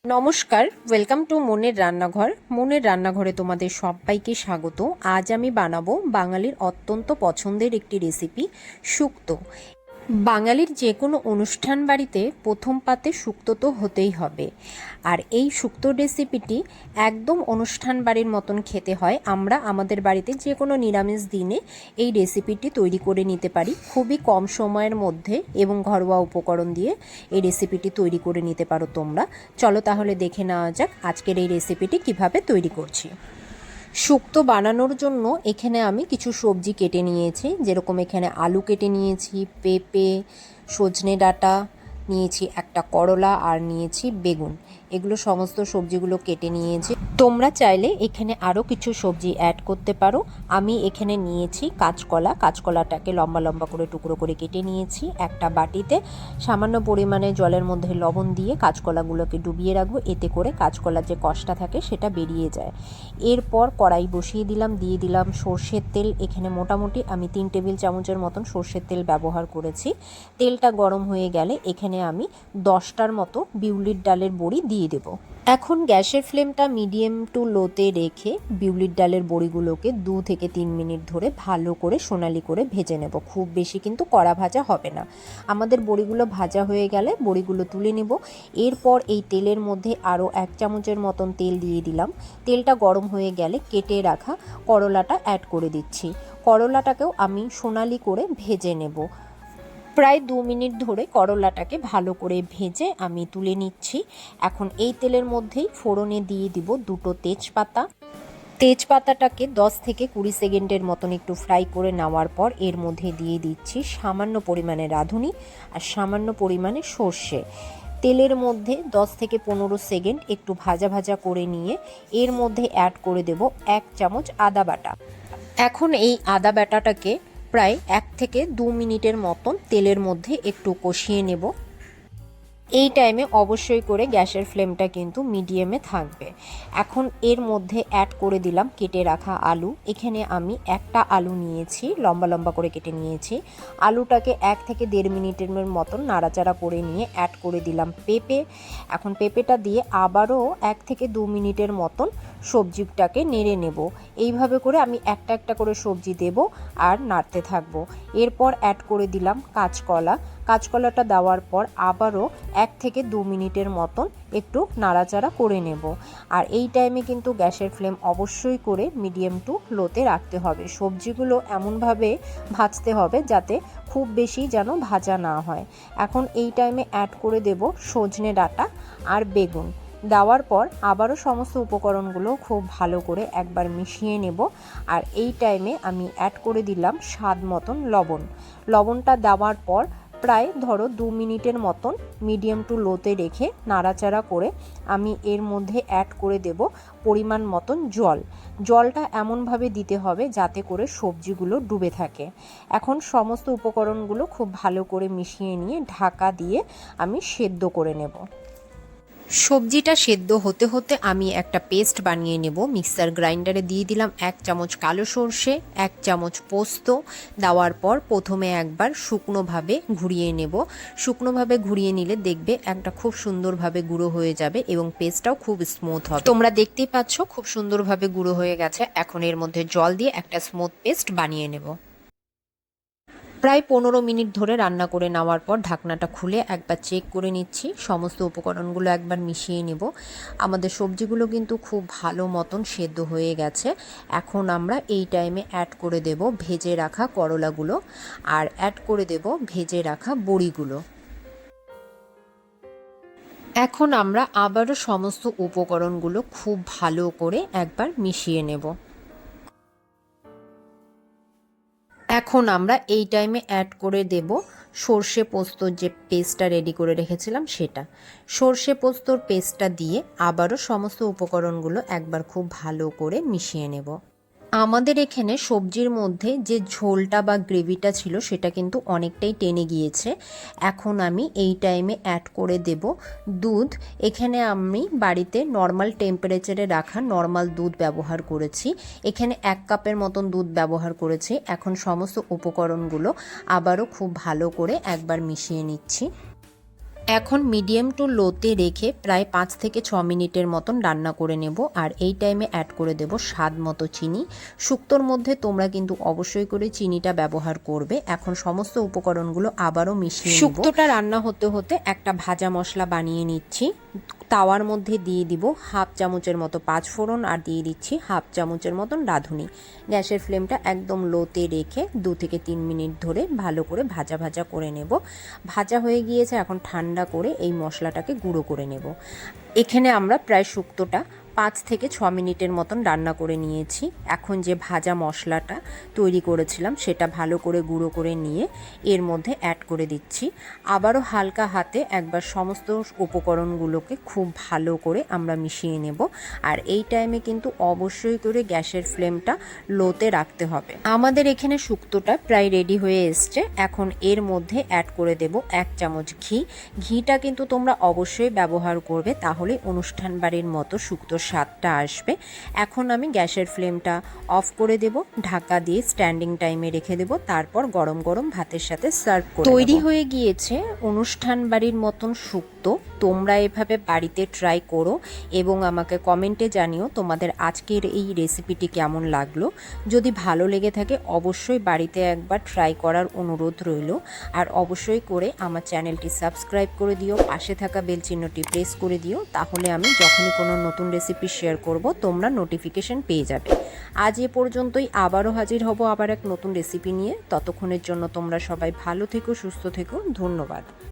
নমস্কার, welcome to মনের রান্নাঘর। মনের রান্নাঘরে তোমাদের সবাইকে স্বাগত। আজ আমি বানাবো বাঙালির অত্যন্ত পছন্দের একটি রেসিপি, শুক্তো। বাঙালির যে কোনো অনুষ্ঠান বাড়িতে প্রথম পাতে শুক্তো তো হতেই হবে। আর এই শুক্তো রেসিপিটি একদম অনুষ্ঠান বাড়ির মতন খেতে হয়। আমরা আমাদের বাড়িতে যে কোনো নিরামিষ দিনে এই রেসিপিটি তৈরি করে নিতে পারি খুবই কম সময়ের মধ্যে, এবং ঘরোয়া উপকরণ দিয়ে এই রেসিপিটি তৈরি করে নিতে পারো তোমরা। চলো তাহলে দেখে নেওয়া যাক আজকের এই রেসিপিটি কিভাবে তৈরি করছি। শুক্তো বানানোর জন্য এখানে আমি কিছু সবজি কেটে নিয়েছি, যেরকম এখানে আলু কেটে নিয়েছি, পেঁপে, সজনে ডাঁটা নিয়েছি, একটা করলা আর নিয়েছি বেগুন। এগুলো সমস্ত সবজিগুলো কেটে নিয়েছি। তোমরা চাইলে এখানে আরও কিছু সবজি অ্যাড করতে পারো। আমি এখানে নিয়েছি কাঁচকলা। কাঁচকলাটাকে লম্বা লম্বা করে টুকরো করে কেটে নিয়েছি। একটা বাটিতে সামান্য পরিমাণে জলের মধ্যে লবণ দিয়ে কাঁচকলাগুলোকে ডুবিয়ে রাখবো, এতে করে কাঁচকলার যে কষটা থাকে সেটা বেরিয়ে যায়। এরপর কড়াই বসিয়ে দিলাম, দিয়ে দিলাম সর্ষের তেল। এখানে মোটামুটি আমি 3 টেবিল চামচের মতন সর্ষের তেল ব্যবহার করেছি। তেলটা গরম হয়ে গেলে এখানে আমি 10টার মতো বিউলির ডালের বড়ি দিয়ে দেব। এখন গ্যাসের ফ্লেমটা মিডিয়াম টু লোতে রেখে বিউলির ডালের বড়িগুলোকে 2 থেকে 3 মিনিট ধরে ভালো করে সোনালি করে ভেজে নেব। খুব বেশি কিন্তু কড়া ভাজা হবে না। আমাদের বড়িগুলো ভাজা হয়ে গেলে বড়িগুলো তুলে নেব। এরপর এই তেলের মধ্যে আরও 1 চামচের মতন তেল দিয়ে দিলাম। তেলটা গরম হয়ে গেলে কেটে রাখা করলাটা অ্যাড করে দিচ্ছি। করলাটাকেও আমি সোনালি করে ভেজে নেব। প্রায় 2 মিনিট ধরে করলাটাকে ভালো করে ভেজে আমি তুলে নিচ্ছি। এখন এই তেলের মধ্যেই ফোড়নে দিয়ে দিব 2টো তেজপাতা। তেজপাতাটাকে 10 থেকে 20 সেকেন্ডের মতন একটু ফ্রাই করে নেওয়ার পর এর মধ্যে দিয়ে দিচ্ছি সামান্য পরিমাণে রাঁধুনি আর সামান্য পরিমাণে সর্ষে। তেলের মধ্যে 10 থেকে 15 সেকেন্ড একটু ভাজা ভাজা করে নিয়ে এর মধ্যে অ্যাড করে দেব 1 চামচ আদা বাটা। এখন এই আদা বাটাটাকে প্রায় 1 থেকে 2 মিনিটের মতন তেলের মধ্যে একটু কষিয়ে নেব। এই টাইমে অবশ্যই করে গ্যাসের ফ্লেমটা কিন্তু মিডিয়ামে থাকবে। এখন এর মধ্যে অ্যাড করে দিলাম কেটে রাখা আলু। এখানে আমি একটা আলু নিয়েছি, লম্বা লম্বা করে কেটে নিয়েছি। আলুটাকে 1 থেকে 1.5 মিনিটের মতন নাড়াচাড়া করে নিয়ে অ্যাড করে দিলাম পেঁপে। এখন পেঁপেটা দিয়ে আবারও 1 থেকে 2 মিনিটের মতন সবজিটাকে নেড়ে নেব। এইভাবে করে আমি একটা একটা করে সবজি দেব আর নাড়তে থাকবো। এরপর অ্যাড করে দিলাম কাঁচকলা। কাঁচকলাটা দেওয়ার পর আবারও 1 থেকে 2 মিনিটের মতন একটু নাড়াচাড়া করে নেব। আর এই টাইমে কিন্তু গ্যাসের ফ্লেম অবশ্যই করে মিডিয়াম টু লোতে রাখতে হবে। সবজিগুলো এমনভাবে ভাজতে হবে যাতে খুব বেশি যেন ভাজা না হয়। এখন এই টাইমে অ্যাড করে দেব সজনে ডাঁটা আর বেগুন। দেওয়ার পর আবারও সমস্ত উপকরণগুলো খুব ভালো করে একবার মিশিয়ে নেব। আর এই টাইমে আমি অ্যাড করে দিলাম স্বাদ মতন লবণ। লবণটা দেওয়ার পর প্রায় ধরো 2 মিনিটের মতন মিডিয়াম টু লোতে রেখে নাড়াচাড়া করে আমি এর মধ্যে অ্যাড করে দেব পরিমাণ মতন জল। জলটা এমনভাবে দিতে হবে যাতে করে সবজিগুলো ডুবে থাকে। এখন সমস্ত উপকরণগুলো খুব ভালো করে মিশিয়ে নিয়ে ঢাকা দিয়ে আমি সেদ্ধ করে নেব। সবজিটা সেদ্ধ হতে হতে আমি একটা পেস্ট বানিয়ে নেব। মিক্সার গ্রাইন্ডারে দিয়ে দিলাম 1 চামচ কালো সর্ষে, 1 চামচ পোস্ত। দেওয়ার পর প্রথমে একবার শুকনোভাবে ঘুরিয়ে নেব। শুকনোভাবে ঘুরিয়ে নিলে দেখবে একটা খুব সুন্দরভাবে গুঁড়ো হয়ে যাবে এবং পেস্টটাও খুব স্মুথ হবে। তোমরা দেখতেই পাচ্ছ খুব সুন্দরভাবে গুঁড়ো হয়ে গেছে। এখন এর মধ্যে জল দিয়ে একটা স্মুথ পেস্ট বানিয়ে নেব। প্রায় 15 মিনিট ধরে রান্না করে নেওয়ার পর ঢাকনাটা খুলে একবার চেক করে নিচ্ছি। সমস্ত উপকরণগুলো একবার মিশিয়ে নেব। আমাদের সবজিগুলো কিন্তু খুব ভালো মতন সেদ্ধ হয়ে গেছে। এখন আমরা এই টাইমে অ্যাড করে দেব ভেজে রাখা করলাগুলো আর অ্যাড করে দেব ভেজে রাখা বড়িগুলো। এখন আমরা আবারও সমস্ত উপকরণগুলো খুব ভালো করে একবার মিশিয়ে নেব। এখন আমরা এই টাইমে অ্যাড করে দেব সর্ষে পোস্তর যে পেস্টটা রেডি করে রেখেছিলাম সেটা। সর্ষে পোস্তর পেস্টটা দিয়ে আবারও সমস্ত উপকরণগুলো একবার খুব ভালো করে মিশিয়ে নেব। আমাদের এখানে সবজির মধ্যে যে ঝোলটা বা গ্রেভিটা ছিল সেটা কিন্তু অনেকটাই টেনে গিয়েছে। এখন আমি এই টাইমে অ্যাড করে দেব দুধ। এখানে আমি বাড়িতে নর্মাল টেম্পারেচারে রাখা নর্মাল দুধ ব্যবহার করেছি। এখানে 1 কাপের মতন দুধ ব্যবহার করেছি। এখন সমস্ত উপকরণগুলো আবারও খুব ভালো করে একবার মিশিয়ে নিচ্ছি। এখন মিডিয়াম টু লোতে রেখে প্রায় 5 থেকে 6 মিনিটের মতন রান্না করে নেব। আর এই টাইমে অ্যাড করে দেব স্বাদ মতো চিনি। শুক্তোর মধ্যে তোমরা কিন্তু অবশ্যই করে চিনিটা ব্যবহার করবে। এখন সমস্ত উপকরণগুলো আবারও মিশিয়ে নেব। শুক্তোটা রান্না হতে হতে একটা ভাজা মশলা বানিয়ে নিচ্ছি। তাওয়ার মধ্যে দিয়ে দিব হাফ চামচের মতো পাঁচফোড়ন আর দিয়ে দিচ্ছি হাফ চামচের মতন রাঁধুনি। গ্যাসের ফ্লেমটা একদম লোতে রেখে 2 থেকে 3 মিনিট ধরে ভালো করে ভাজা ভাজা করে নেব। ভাজা হয়ে গিয়েছে, এখন ঠান্ডা করে এই মশলাটাকে গুঁড়ো করে নেব। এখানে আমরা প্রায় শুক্তোটা 5 থেকে 6 মিনিটের মতন রান্না করে নিয়েছি। এখন যে ভাজা মশলাটা তৈরি করেছিলাম সেটা ভালো করে গুঁড়ো করে নিয়ে এর মধ্যে অ্যাড করে দিচ্ছি। আবারও হালকা হাতে একবার সমস্ত উপকরণগুলোকে খুব ভালো করে আমরা মিশিয়ে নেব। আর এই টাইমে কিন্তু অবশ্যই করে গ্যাসের ফ্লেমটা লোতে রাখতে হবে। আমাদের এখানে শুক্তোটা প্রায় রেডি হয়ে এসছে। এখন এর মধ্যে অ্যাড করে দেব 1 চামচ ঘি। ঘিটা কিন্তু তোমরা অবশ্যই ব্যবহার করবে, তাহলে অনুষ্ঠান বাড়ির মতো শুক্তোর স্বাদটা আসবে। এখন আমি গ্যাসের ফ্লেমটা অফ করে দেব, ঢাকা দিয়ে স্ট্যান্ডিং টাইমে রেখে দেব। তারপর গরম গরম ভাতের সাথে সার্ভ করে তৈরি হয়ে গিয়েছে অনুষ্ঠান বাড়ির মতন শুক্তো। তোমরা এভাবে বাড়িতে ট্রাই করো এবং আমাকে কমেন্টে জানিও তোমাদের আজকের এই রেসিপিটি কেমন লাগলো। যদি ভালো লেগে থাকে অবশ্যই বাড়িতে একবার ট্রাই করার অনুরোধ রইল। আর অবশ্যই করে আমার চ্যানেলটি সাবস্ক্রাইব করে দিও, পাশে থাকা বেল চিহ্নটি প্রেস করে দিও, তাহলে আমি যখনই কোনো নতুন রেসিপি শেয়ার করব তোমরা নোটিফিকেশন পেয়ে যাবে। আজ এ পর্যন্তই, আবারও হাজির হব আবার এক নতুন রেসিপি নিয়ে। ততক্ষণের জন্য তোমরা সবাই ভালো থেকো, সুস্থ থেকো। ধন্যবাদ।